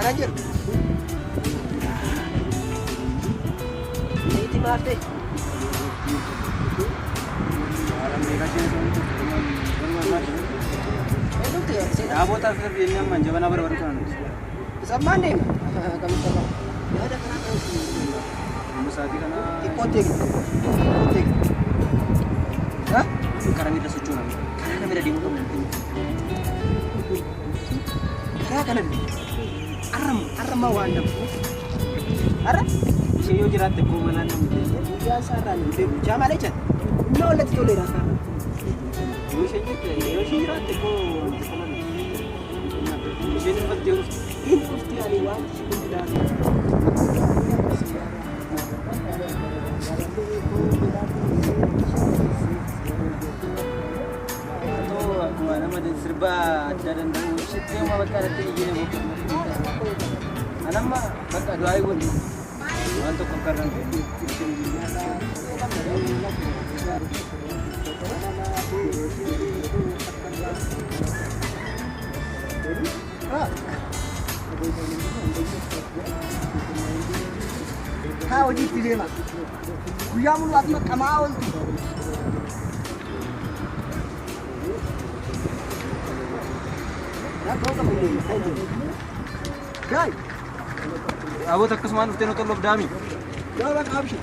Manajer. Ini maaf deh. Daabota firdiin amma jabana barbaadu kana nuti. Sammaan deema. Kami sama. Yaada kana Musaatii kana ikootee ikootee. Hah? karaa miidha socho'an. Karaa miidha deemuu qabu. Karaa kana arrama waan dhabuuf. Arra? Ishee yoo jiraatte koo manaan namni. Guyyaan saarraan hin beeku. Jaamalee jala. Inni ollatti toleera kaa. Yoo ishee jiraatte koo isheen uffatte yoo dhufte. Inni dhufti ani waan ishee guddaa. Akkuma nama sirba adda danda'u ibsitti amma bakka irratti iyyee boqotu. Anamma bakka du'aa wali waan tokko akka irraan Kaa hojiitti deema. Guyyaa mul'atu asuma qamaa oolti. Gaay. Aboota akkasumaan dhuftee nu toloof daami. Gaa bakka abshi.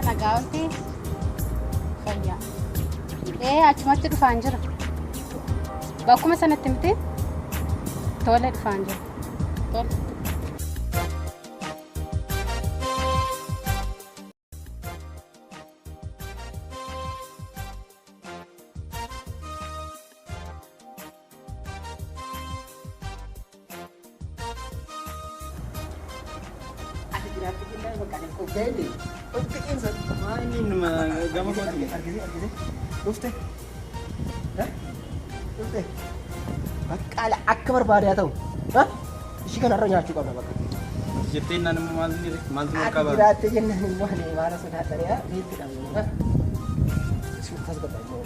Nagaawwanti fayyaa. Achumatti dhufaan jira. Bakkuma sanatti miti tole dhufaan jira. Tole. Gama kooti. Dhufte. Dhufte. Bakka akka barbaade haa ta'u. Ishii kanarra nyaachuu qabna bakka. Jettee naan maaltu qaba? Ati jiraatte jennaan immoo ani maala sodaadha. Beekti dha. Tas godha immoo.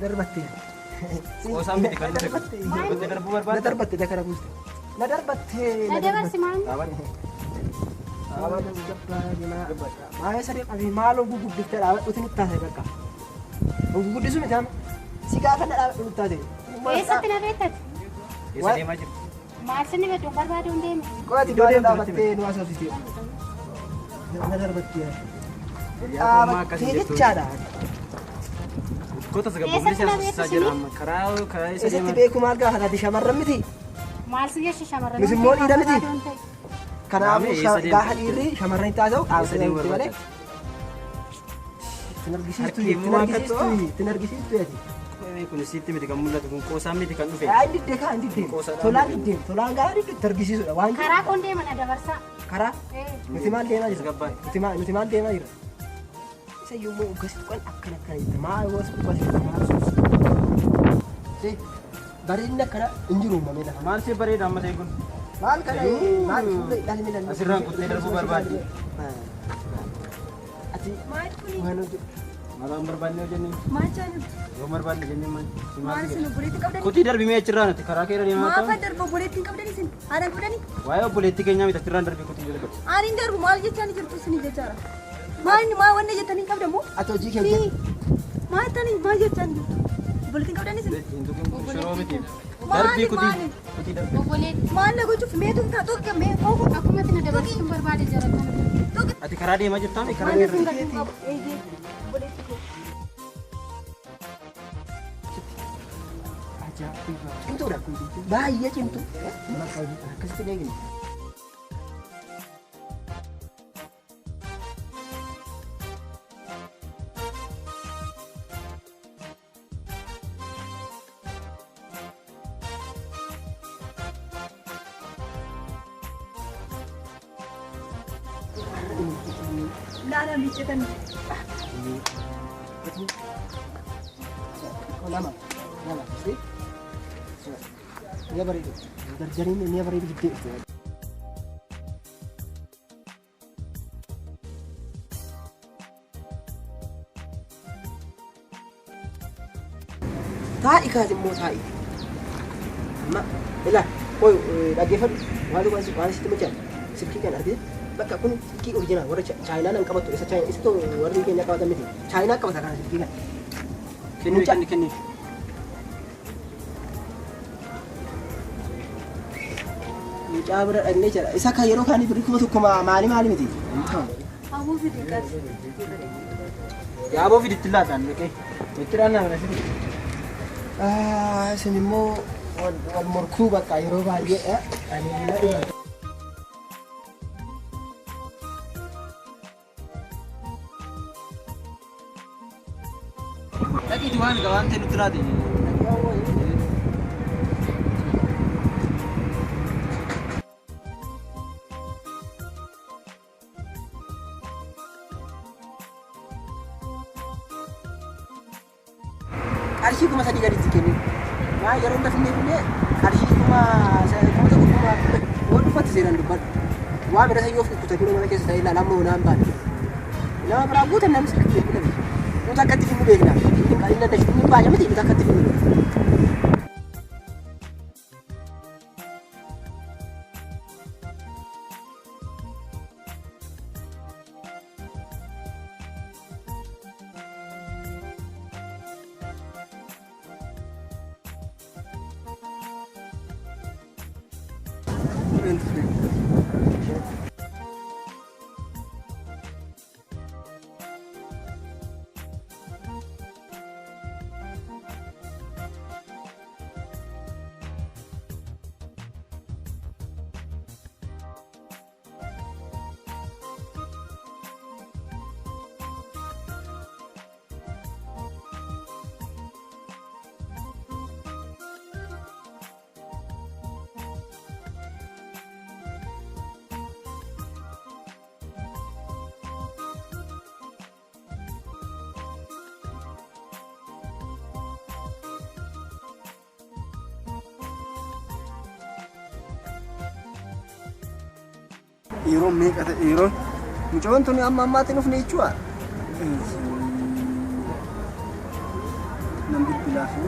Darbatte. Qoosaan miti kan dhufe. Darbatte darbuu barbaadda? Darbatte dakara buuste. Na darbatte. Na dabarsi maal? Dhaabata guddaa jimaa. Maayee sadii qabii maaloo guguddiftee dhaabadhuuti nutti taasise bakka. Guguddisu miti amma. Si gaafa na dhaabadhu nutti taasise. Eessatti na beektati? Eessa deemaa jirti? Maal sinni bedduun barbaadu hin deeme? Qooti iddoo dhaabattee nu haasofsitee. Na darbatte. Dhaabattee jechaadha. Kota sagabboonni siyaasa jira amma karaa isa Eessatti beeku maal gaafa taate shamarran miti. Maal si jecha shamarran? Nuti immoo dhiira miti. Kanaafuu gaafa dhiirri shamarran itti haasa'u dhaabbatee nuti malee. Tin argisiistu ati. Kun sitti miti kan mul'atu kun qoosaan miti kan dhufe. Inni diddee kaa inni diddee. Tolaan diddee. Tolaan gaafa itti argisiisudha. Waan Karaa kun deeman dabarsaa. karaa nuti maal deemaa jirra? Nuti maal deemaa jirra? Isa yommuu uggasitu kan akkana itti maal wasu bareedina akkana hin jiru uumamee lafa. Maal si bareeda amma ta'e kun? Maal kana maal fuula ilmi lan. Asirraan kuttee darbuu barbaadde. Ati Maal kuni? waan hojii. Malaan barbaadne hojjenne. Maal jaanu? Yoo barbaadne jennee maal? Maal isin obboleetti qabdanii? Kutii darbimee achirraa nuti karaa keera deemaa Maafa ta'u. darba obboleetti hin qabdanii isin? Haadhaan qabdanii? Waa'ee obboleettii keenyaa miti achirraan darbee kutii jala qabdi. Ani hin darbu maal jechaan jirtu isin jechaadha. Maal wanna jettanii hin qabdamu? ati hojii keenya. Maal tanii maal jechaan jirtu? Obboleetti hin qabdanii isin? Shiroo miti. Maali, Darbii kutii. maali? Kutii darbee. Obboleetti. Maal na gochuuf meetu hin taatu akka mee oofu Akkuma itti na dabarsituun barbaade jaallatama. Ati karaa deemaa jirtaa mi? Karaa maal deemaa isin gadhiin qabu? Eeyyee obboleetti koo. Ajaa'iba. Cimtuudha kun baay'ee cimtu. Akkasitti beekni. Laala miiccetan. Lama. See? Ini baru dari ini baru gede. Ta'i kasimmoo ta'i. Ma, ila, koi dhaggeeffadhu. Waan sitti macaan. Silkii kan argite. Bakka kun silkii oriijinaa warra Chaayinaa nan qabattu. Isa warri keenya qabatan miti. Chaayinaa qabata kana silkii kan. kenni. Mucaa bira dhaqnee jira. Isa kan yeroo kaanii birrii kuma tokko maali miti. Hawwuu fide qaas. Yaaboo fiditti laataan dhaqee. Itti dhaannaa mana fidi. Isin immoo wal morkuu bakka yeroo baay'ee ani na dhuma. Dhaqiitu waan gabaan ta'e nutti laate. Qarshii kuma sadii gaditti kennu. Maa yeroo hunda finnee qarshii kuma tokko kuma waan dhufaatti seenan dubbadhu. Waa bira sayyoo kutatanii mana keessa ta'ee ilaalaa ammoo naan baane. Nama biraa guutan namni sirrii beeku nabi. Nuti akkatti finnu beekna. Inni dadda inni baay'ee miti nuti akkatti finnu beekna. Yeroo meeqa ta'e yeroo mucaan tuni amma ammaatiin dhufne jechuudha. Nam bilbilaa fi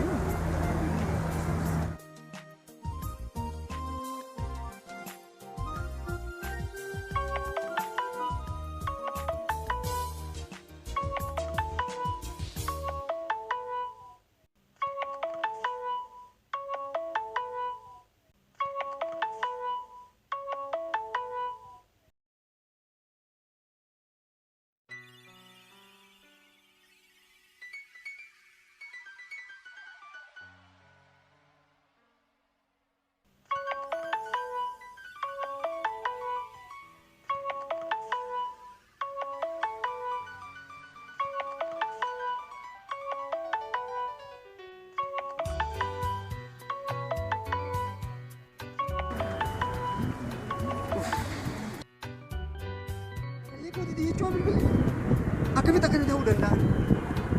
akkamitti akkana ta'uu danda'an?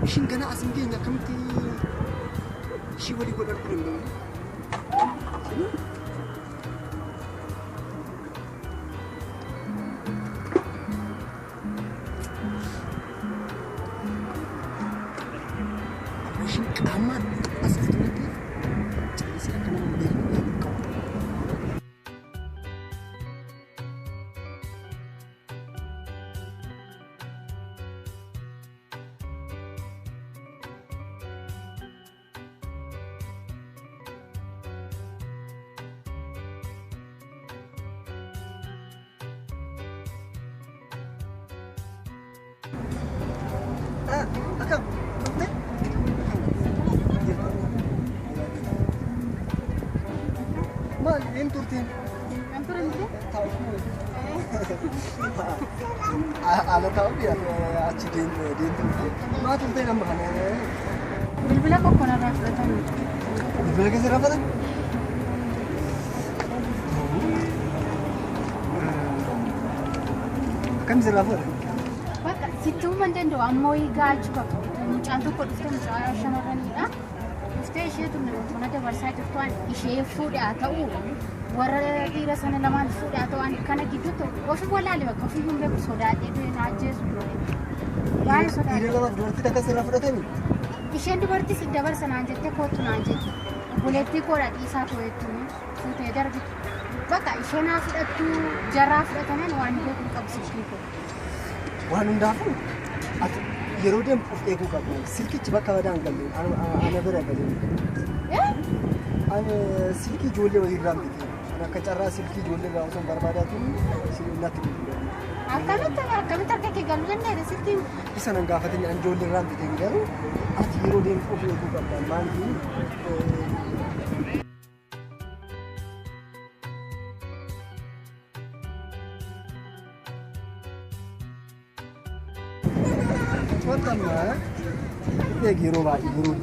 Ishiin gana as hin geenye akkamitti ishii walii godhachuu danda'u? Akkam? Dhuftee? Maal hin turtiin? Kan turan itu? Ala tahu biar aci din turtiin. Maa turtee nama kana? Bilbila kok kono ra fudhatan. Bilbila keessa rafatan? Akkam sirraa fuudha? Bakka sittuu mandeen doo ammoo hiikaa achi qabu. Mucaan tokko dhuftee mucaa shamarraniidha. Dhuftee isheetu mana dabarsaa jirtu waan ishee fuudhaa ta'u warra dhiira sana lamaan fuudhaa ta'u kana gidduutti ofii walaale bakka ofii hin beeku sodaadhee du'e na ajjeesu ture. Baay'ee sodaadhee. Dhiira lamaaf dubartii takka sirraa fudhatanii? Isheen dubartis dabarsa naan jettee kootu naan jette. Buleettii koodha dhiisaa too'ettuun fuutee darbitu. Bakka isheen haa fudhattu jarraa fudhatanan waan beeku qabu silkii koo. Waan hundaafuu ati yeroo deemtu of eeguu qabda. Silkichi bakka badaa hin galle ana bira galee. Ani silkii ijoollee waliirraa miti. Ani akka carraa silkii ijoollee irraa osoo hin barbaadatiin natti gurgura. Akkamitti harka kee galuu dandeenya silkiin? Isa nan gaafatanii ani ijoollee irraa miti garuu ati yeroo deemtu of eeguu qabda. Maaliif Wanta amma yeroo baay'ee yeroo